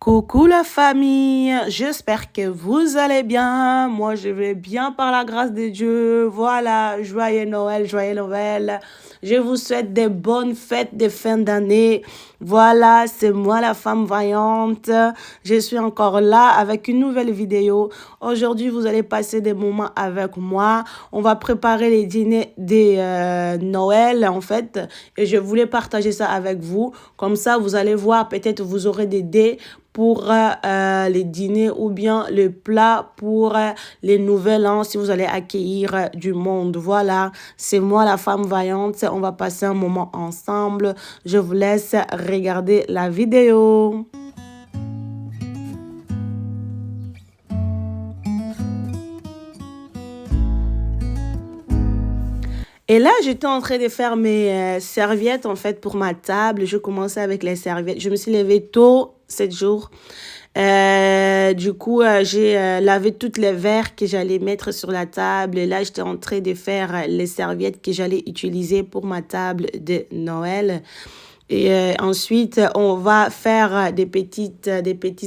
Coucou la famille, j'espère que vous allez bien. Moi, je vais bien par la grâce de Dieu. Voilà, joyeux Noël, joyeux Noël. Je vous souhaite des bonnes fêtes de fin d'année. Voilà, c'est moi la femme vaillante. Je suis encore là avec une nouvelle vidéo. Aujourd'hui, vous allez passer des moments avec moi. On va préparer les dîners de Noël en fait. Et je voulais partager ça avec vous. Comme ça, vous allez voir, peut-être vous aurez des idées pour les dîners ou bien le plat pour les nouvel an si vous allez accueillir du monde. Voilà, c'est moi la femme vaillante. On va passer un moment ensemble. Je vous laisse regarder la vidéo. Et là, j'étais en train de faire mes serviettes en fait pour ma table. Je commençais avec les serviettes. Je me suis levée tôt 7 jours. J'ai lavé toutes les verres que j'allais mettre sur la table. Et là, j'étais en train de faire les serviettes que j'allais utiliser pour ma table de Noël. Et ensuite, on va faire des petits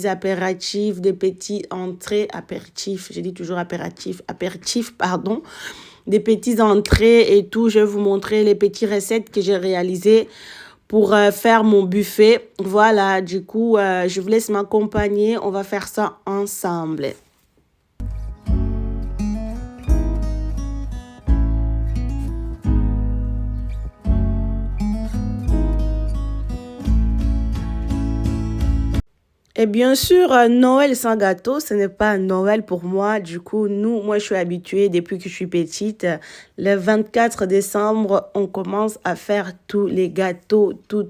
apéritifs, des petits entrées, apéritifs. Je dis toujours apéritifs, pardon. Des petites entrées et tout. Je vais vous montrer les petites recettes que j'ai réalisées pour faire mon buffet. Voilà, je vous laisse m'accompagner. On va faire ça ensemble. Et bien sûr, Noël sans gâteau, ce n'est pas Noël pour moi. Moi, je suis habituée depuis que je suis petite. Le 24 décembre, on commence à faire tous les gâteaux, tout.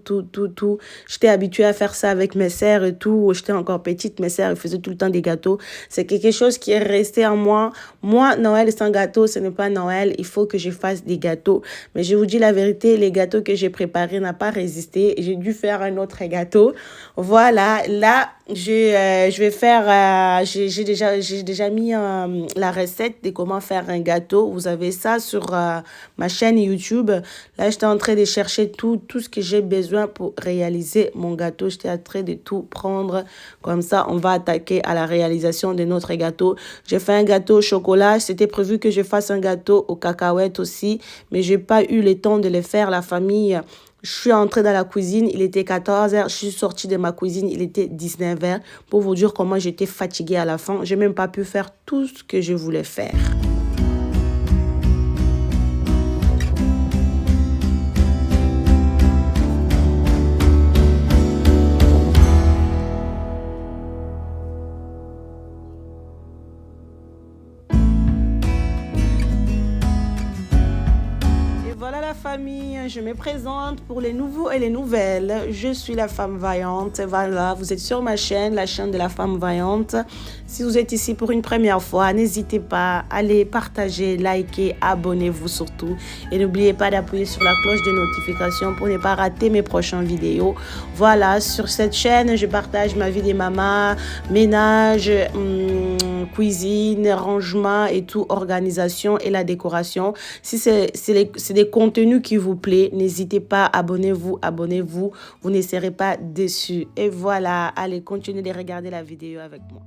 J'étais habituée à faire ça avec mes sœurs et tout. J'étais encore petite, mes sœurs faisaient tout le temps des gâteaux. C'est quelque chose qui est resté en moi. Moi, Noël sans gâteau, ce n'est pas Noël. Il faut que je fasse des gâteaux. Mais je vous dis la vérité, les gâteaux que j'ai préparés n'ont pas résisté. J'ai dû faire un autre gâteau. Voilà, là, j'ai déjà mis la recette de comment faire un gâteau. Vous avez ça sur ma chaîne YouTube. Là, j'étais en train de chercher tout ce que j'ai besoin pour réaliser mon gâteau. J'étais en train de tout prendre. Comme ça, on va attaquer à la réalisation de notre gâteau. J'ai fait un gâteau au chocolat. C'était prévu que je fasse un gâteau aux cacahuètes aussi. Mais j'ai pas eu le temps de le faire. La famille... Je suis entrée dans la cuisine, il était 14h. Je suis sortie de ma cuisine, il était 19h. Pour vous dire comment j'étais fatiguée à la fin. Je n'ai même pas pu faire tout ce que je voulais faire. Voilà la famille, je me présente pour les nouveaux et les nouvelles. Je suis la femme vaillante. Voilà, vous êtes sur ma chaîne, la chaîne de la femme vaillante. Si vous êtes ici pour une première fois, n'hésitez pas à aller partager, liker, abonnez-vous surtout. Et n'oubliez pas d'appuyer sur la cloche des notifications pour ne pas rater mes prochaines vidéos. Voilà, sur cette chaîne, je partage ma vie de maman, ménage, cuisine, rangement et tout, organisation et la décoration. Si c'est des contenus qui vous plaît, n'hésitez pas, abonnez-vous, vous ne serez pas déçus. Et voilà, allez, continuez de regarder la vidéo avec moi.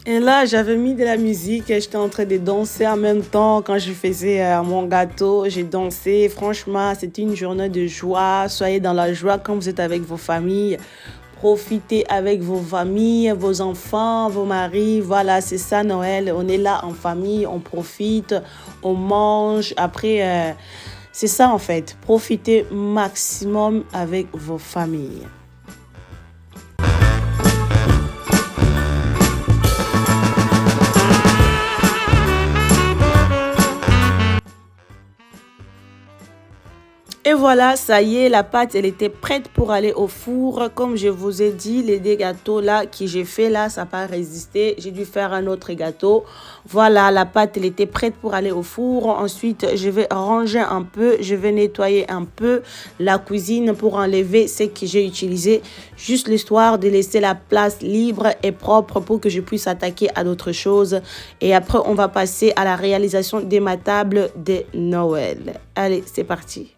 Et là, j'avais mis de la musique et j'étais en train de danser en même temps quand je faisais mon gâteau. J'ai dansé. Franchement, c'était une journée de joie. Soyez dans la joie quand vous êtes avec vos familles. Profitez avec vos familles, vos enfants, vos maris. Voilà, c'est ça Noël. On est là en famille, on profite, on mange. Après, c'est ça en fait. Profitez maximum avec vos familles. Et voilà, ça y est, la pâte, elle était prête pour aller au four. Comme je vous ai dit, les deux gâteaux là que j'ai fait là, ça n'a pas résisté. J'ai dû faire un autre gâteau. Voilà, la pâte, elle était prête pour aller au four. Ensuite, je vais ranger un peu. Je vais nettoyer un peu la cuisine pour enlever ce que j'ai utilisé. Juste l'histoire de laisser la place libre et propre pour que je puisse attaquer à d'autres choses. Et après, on va passer à la réalisation de ma table de Noël. Allez, c'est parti.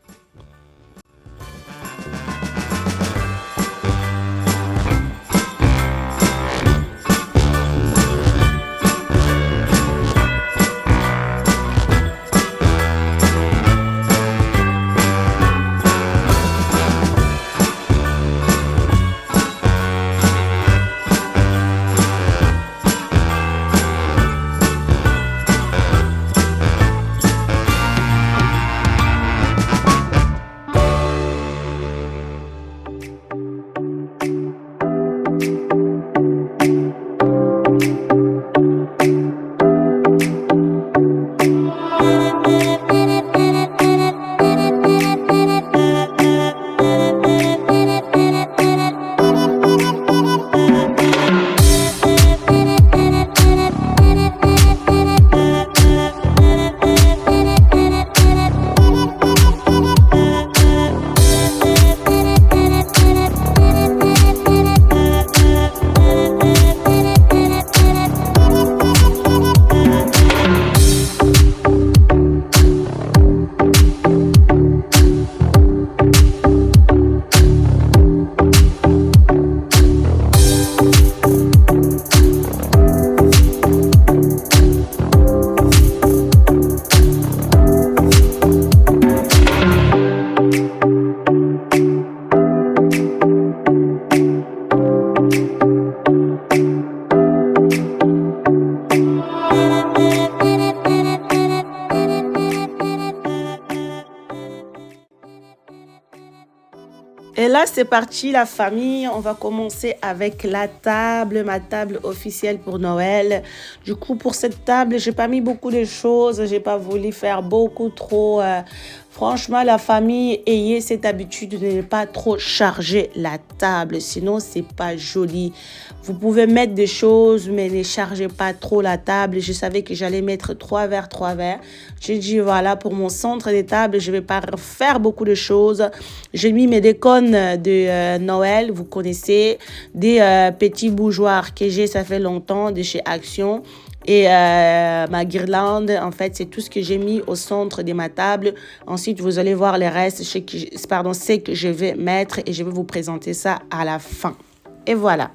Et là, c'est parti, la famille. On va commencer avec la table, ma table officielle pour Noël. Du coup, pour cette table, j'ai pas mis beaucoup de choses. J'ai pas voulu faire beaucoup trop. Franchement, la famille, ayez cette habitude de ne pas trop charger la table. Sinon, c'est pas joli. Vous pouvez mettre des choses, mais ne chargez pas trop la table. Je savais que j'allais mettre 3 verres, 3 verres. J'ai dit, voilà, pour mon centre de table, je vais pas faire beaucoup de choses. J'ai mis mes décones de Noël, vous connaissez, des petits bougeoirs que j'ai, ça fait longtemps, de chez Action. Et ma guirlande, en fait, c'est tout ce que j'ai mis au centre de ma table. Ensuite, vous allez voir les restes, ce que je vais mettre et je vais vous présenter ça à la fin. Et voilà.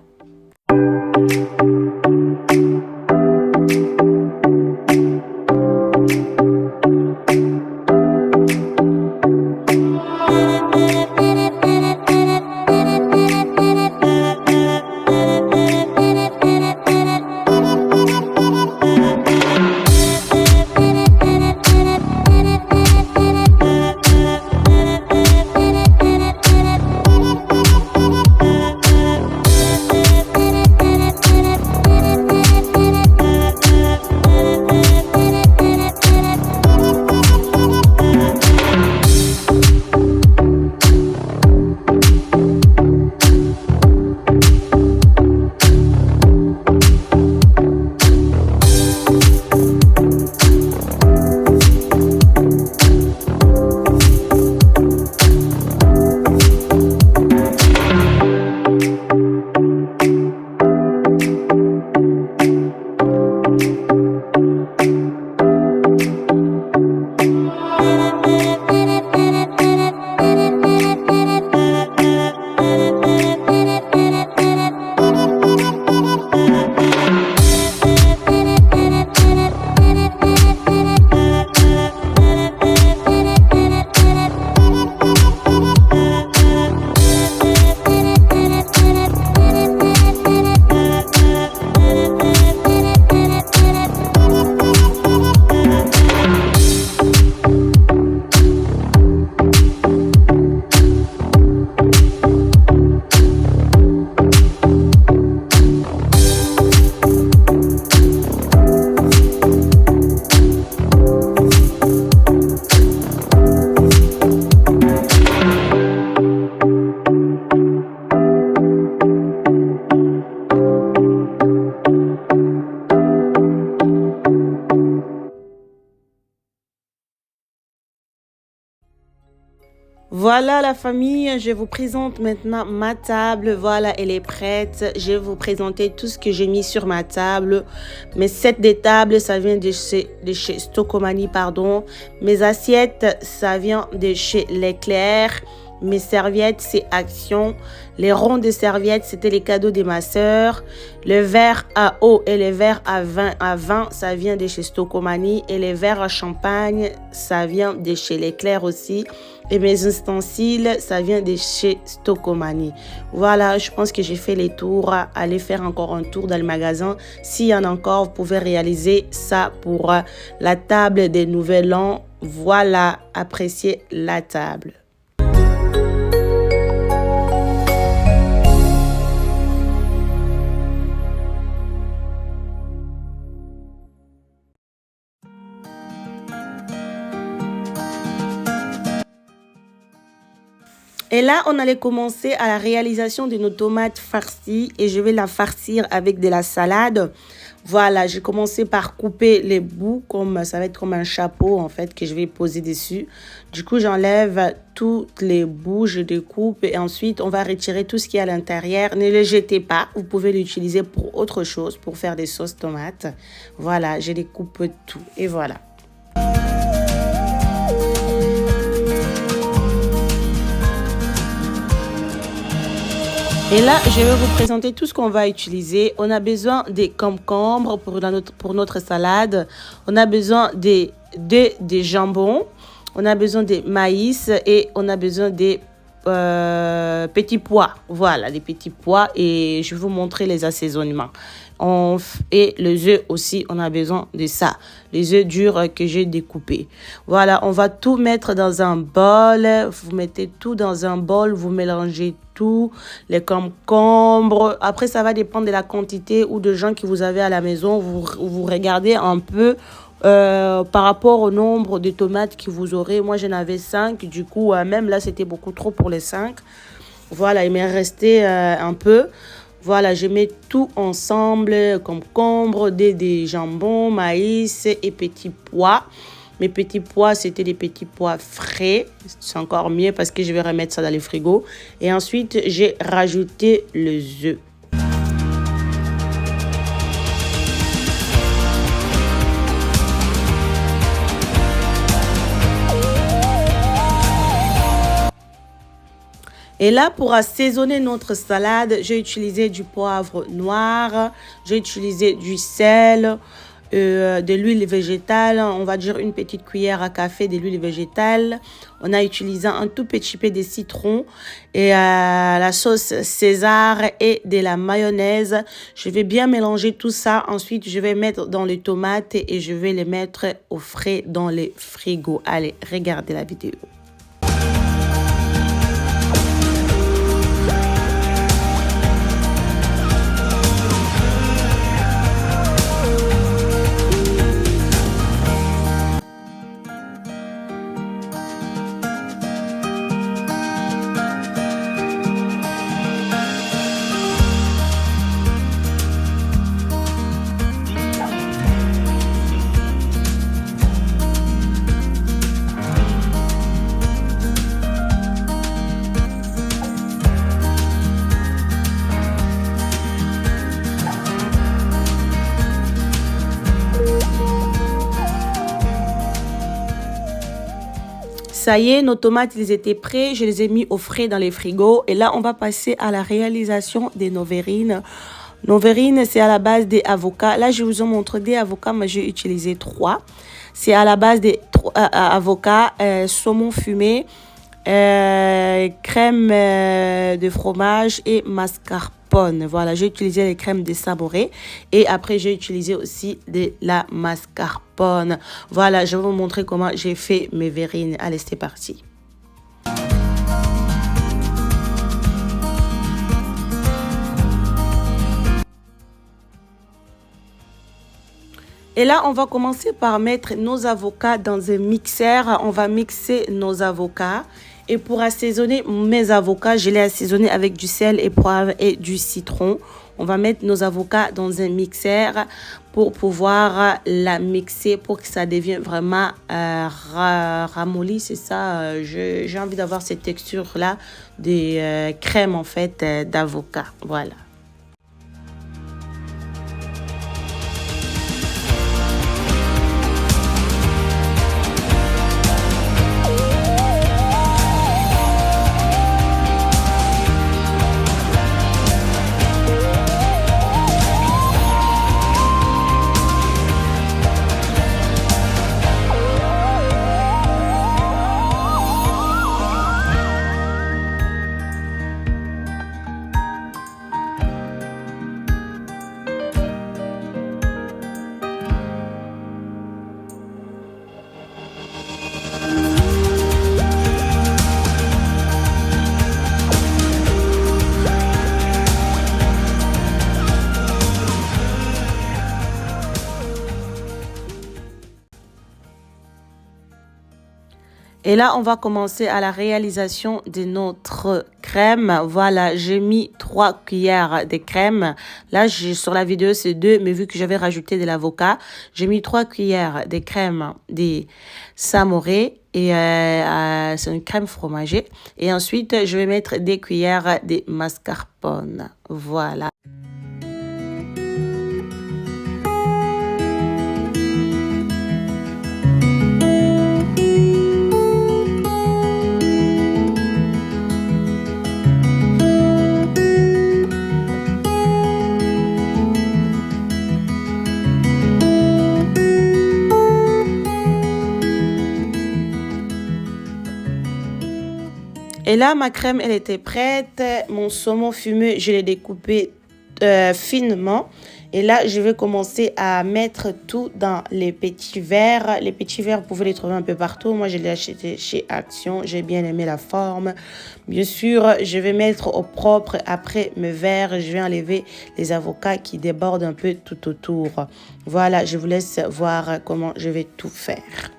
Voilà la famille, je vous présente maintenant ma table. Voilà, elle est prête. Je vais vous présenter tout ce que j'ai mis sur ma table. Mes sets de table, ça vient de chez Stocomanie, pardon. Mes assiettes, ça vient de chez Leclerc. Mes serviettes, c'est Action. Les ronds de serviettes, c'était les cadeaux de ma sœur. Le verre à eau et le verre à vin, ça vient de chez Stocomanie. Et les verres à champagne, ça vient de chez Leclerc aussi. Et mes ustensiles, ça vient de chez Stocomanie. Voilà, je pense que j'ai fait les tours. Allez faire encore un tour dans le magasin. S'il y en a encore, vous pouvez réaliser ça pour la table des Nouvel An. Voilà, appréciez la table. Et là, on allait commencer à la réalisation de nos tomates farcies et je vais la farcir avec de la salade. Voilà, j'ai commencé par couper les bouts, comme ça va être comme un chapeau en fait que je vais poser dessus. Du coup, j'enlève toutes les bouts, je découpe et ensuite on va retirer tout ce qui est à l'intérieur. Ne le jetez pas, vous pouvez l'utiliser pour autre chose, pour faire des sauces tomates. Voilà, je découpe tout et voilà. Et là, je vais vous présenter tout ce qu'on va utiliser. On a besoin des concombres pour notre salade. On a besoin des jambons. On a besoin des maïs et on a besoin des petits pois. Voilà, des petits pois et je vais vous montrer les assaisonnements. Et les œufs aussi, on a besoin de ça. Les œufs durs que j'ai découpés. Voilà, on va tout mettre dans un bol. Vous mettez tout dans un bol, vous mélangez tout, les concombres. Après, ça va dépendre de la quantité ou de gens que vous avez à la maison. Vous regardez un peu par rapport au nombre de tomates que vous aurez. Moi, j'en avais 5. Du coup, même là, c'était beaucoup trop pour les 5. Voilà, il m'est resté un peu. Voilà, je mets tout ensemble, concombre, des jambons, maïs et petits pois. Mes petits pois, c'était des petits pois frais. C'est encore mieux parce que je vais remettre ça dans le frigo. Et ensuite, j'ai rajouté les œufs. Et là, pour assaisonner notre salade, j'ai utilisé du poivre noir, j'ai utilisé du sel, de l'huile végétale, on va dire une petite cuillère à café de l'huile végétale. On a utilisé un tout petit peu de citron et la sauce César et de la mayonnaise. Je vais bien mélanger tout ça. Ensuite, je vais mettre dans les tomates et je vais les mettre au frais dans les frigos. Allez, regardez la vidéo. Ça y est, nos tomates, ils étaient prêts. Je les ai mis au frais dans les frigos. Et là, on va passer à la réalisation des nos verrines. Nos verrines, c'est à la base des avocats. Là, je vous en montre des avocats, mais j'ai utilisé 3. C'est à la base des avocats, saumon fumé, crème de fromage et mascarpone. Voilà, j'ai utilisé les crèmes désaborées et après j'ai utilisé aussi de la mascarpone. Voilà, je vais vous montrer comment j'ai fait mes verrines. Allez, c'est parti. Et là, on va commencer par mettre nos avocats dans un mixeur. On va mixer nos avocats. Et pour assaisonner mes avocats, je l'ai assaisonné avec du sel et poivre et du citron. on va mettre nos avocats dans un mixeur pour pouvoir la mixer pour que ça devienne vraiment ramolli, c'est ça. J'ai envie d'avoir cette texture-là de crème en fait d'avocat, voilà. Et là, on va commencer à la réalisation de notre crème. Voilà, j'ai mis 3 cuillères de crème. Là, sur la vidéo, c'est 2, mais vu que j'avais rajouté de l'avocat, j'ai mis 3 cuillères de crème de Samouraï. Et c'est une crème fromagée. Et ensuite, je vais mettre des cuillères de mascarpone. Voilà. Et là, ma crème, elle était prête. Mon saumon fumé, je l'ai découpé finement. Et là, je vais commencer à mettre tout dans les petits verres. Les petits verres, vous pouvez les trouver un peu partout. Moi, je l'ai acheté chez Action. J'ai bien aimé la forme. Bien sûr, je vais mettre au propre après mes verres. Je vais enlever les avocats qui débordent un peu tout autour. Voilà, je vous laisse voir comment je vais tout faire.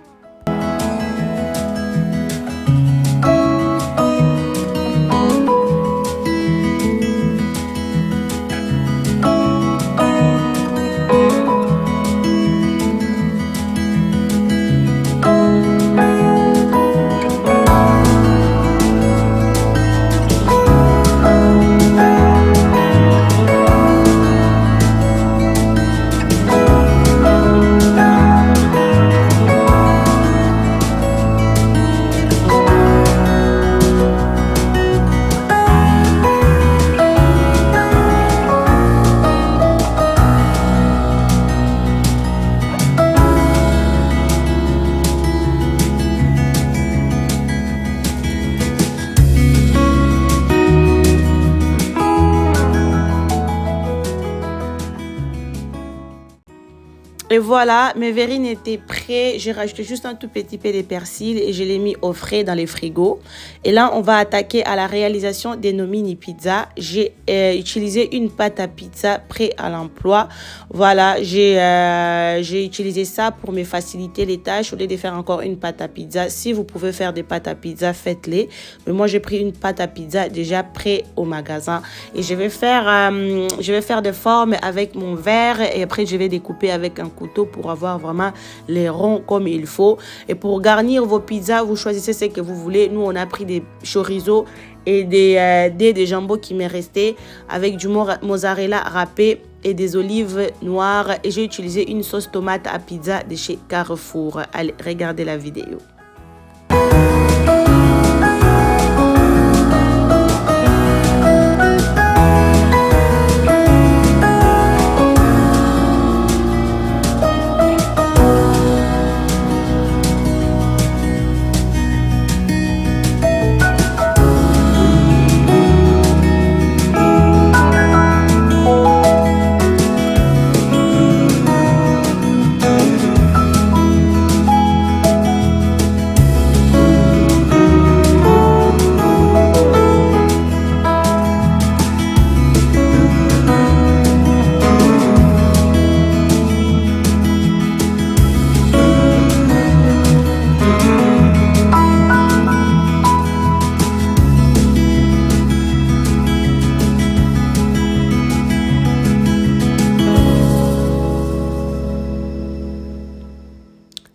Et voilà, mes verrines étaient prêts. J'ai rajouté juste un tout petit peu de persil et je l'ai mis au frais dans les frigos. Et là, on va attaquer à la réalisation de nos mini pizzas. J'ai utilisé une pâte à pizza prête à l'emploi. Voilà, j'ai utilisé ça pour me faciliter les tâches au lieu de faire encore une pâte à pizza. Si vous pouvez faire des pâtes à pizza, faites-les. Mais moi, j'ai pris une pâte à pizza déjà prête au magasin. Et je vais faire des formes avec mon verre et après, je vais découper avec un couteau pour avoir vraiment les ronds comme il faut. Et pour garnir vos pizzas, vous choisissez ce que vous voulez. Nous, on a pris des chorizo et des jambons qui m'est resté avec du mozzarella râpé et des olives noires. Et j'ai utilisé une sauce tomate à pizza de chez Carrefour. Allez, regardez la vidéo.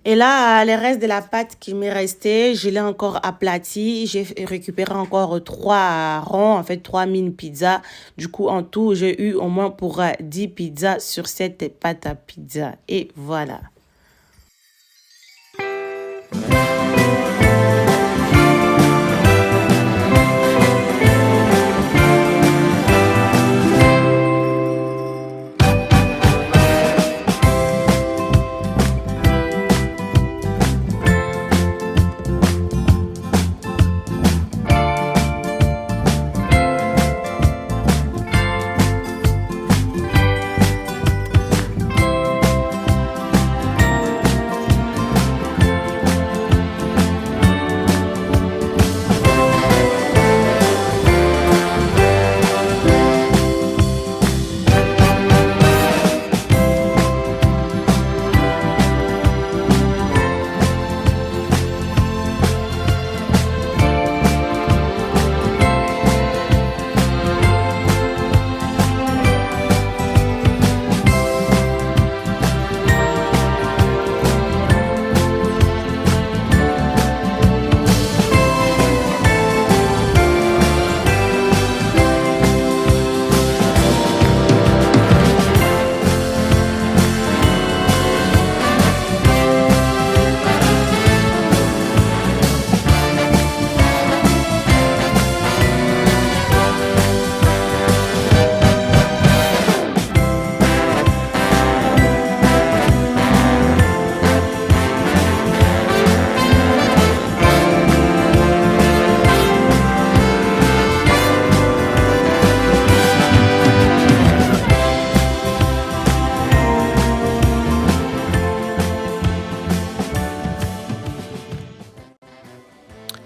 Et là, le reste de la pâte qui m'est resté, je l'ai encore aplati. J'ai récupéré encore 3 ronds, en fait 3 mini pizzas. Du coup, en tout, j'ai eu au moins pour 10 pizzas sur cette pâte à pizza. Et voilà.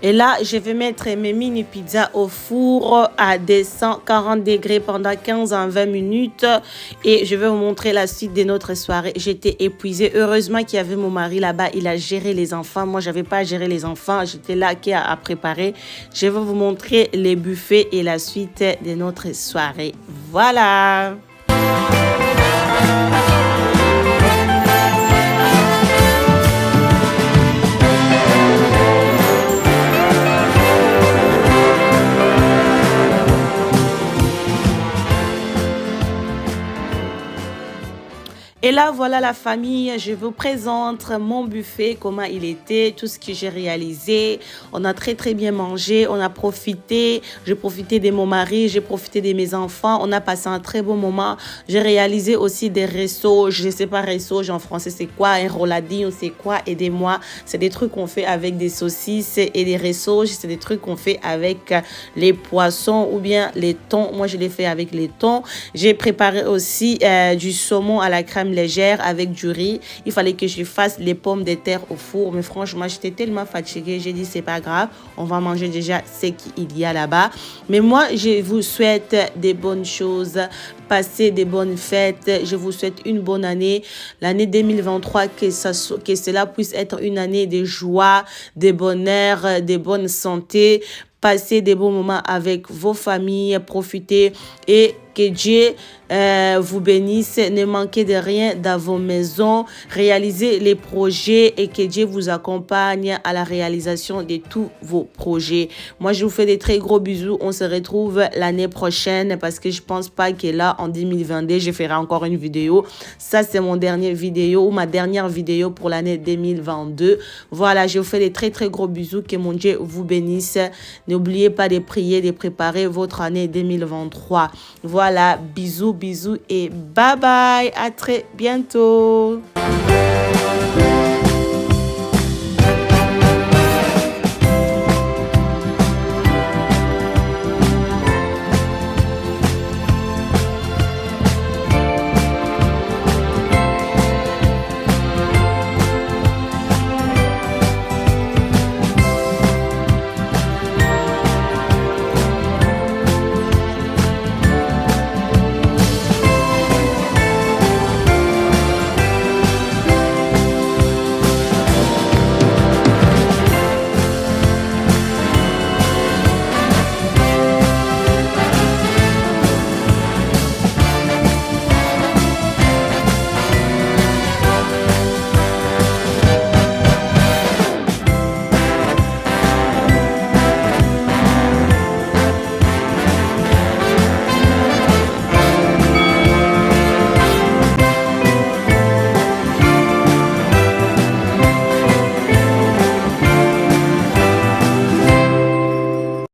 Et là, je vais mettre mes mini pizzas au four à 240 degrés pendant 15 à 20 minutes. Et je vais vous montrer la suite de notre soirée. J'étais épuisée. Heureusement qu'il y avait mon mari là-bas. Il a géré les enfants. Moi, je n'avais pas à gérer les enfants. J'étais là à préparer. Je vais vous montrer les buffets et la suite de notre soirée. Voilà. Et là, voilà la famille, je vous présente mon buffet, comment il était, tout ce que j'ai réalisé. On a très bien mangé, on a profité, j'ai profité de mon mari, j'ai profité de mes enfants, on a passé un très bon moment. J'ai réalisé aussi des restos, je ne sais pas restos, en français c'est quoi, un roladinho c'est quoi, aidez-moi. C'est des trucs qu'on fait avec des saucisses et des restos, c'est des trucs qu'on fait avec les poissons ou bien les thons. Moi je les fais avec les thons. J'ai préparé aussi du saumon à la crème légère avec du riz. Il fallait que je fasse les pommes de terre au four, mais franchement j'étais tellement fatiguée, j'ai dit c'est pas grave, on va manger déjà ce qu'il y a là-bas. Mais moi je vous souhaite des bonnes choses, passez des bonnes fêtes, je vous souhaite une bonne année, l'année 2023, que cela puisse être une année de joie, de bonheur, de bonne santé. Passez des bons moments avec vos familles, profitez et que Dieu vous bénisse. Ne manquez de rien dans vos maisons. Réalisez les projets et que Dieu vous accompagne à la réalisation de tous vos projets. Moi, je vous fais des très gros bisous. On se retrouve l'année prochaine parce que je pense pas que là, en 2022, je ferai encore une vidéo. Ça, c'est mon dernier vidéo ou ma dernière vidéo pour l'année 2022. Voilà, je vous fais des très gros bisous. Que mon Dieu vous bénisse. N'oubliez pas de prier, de préparer votre année 2023. Voilà, bisous et bye bye. À très bientôt.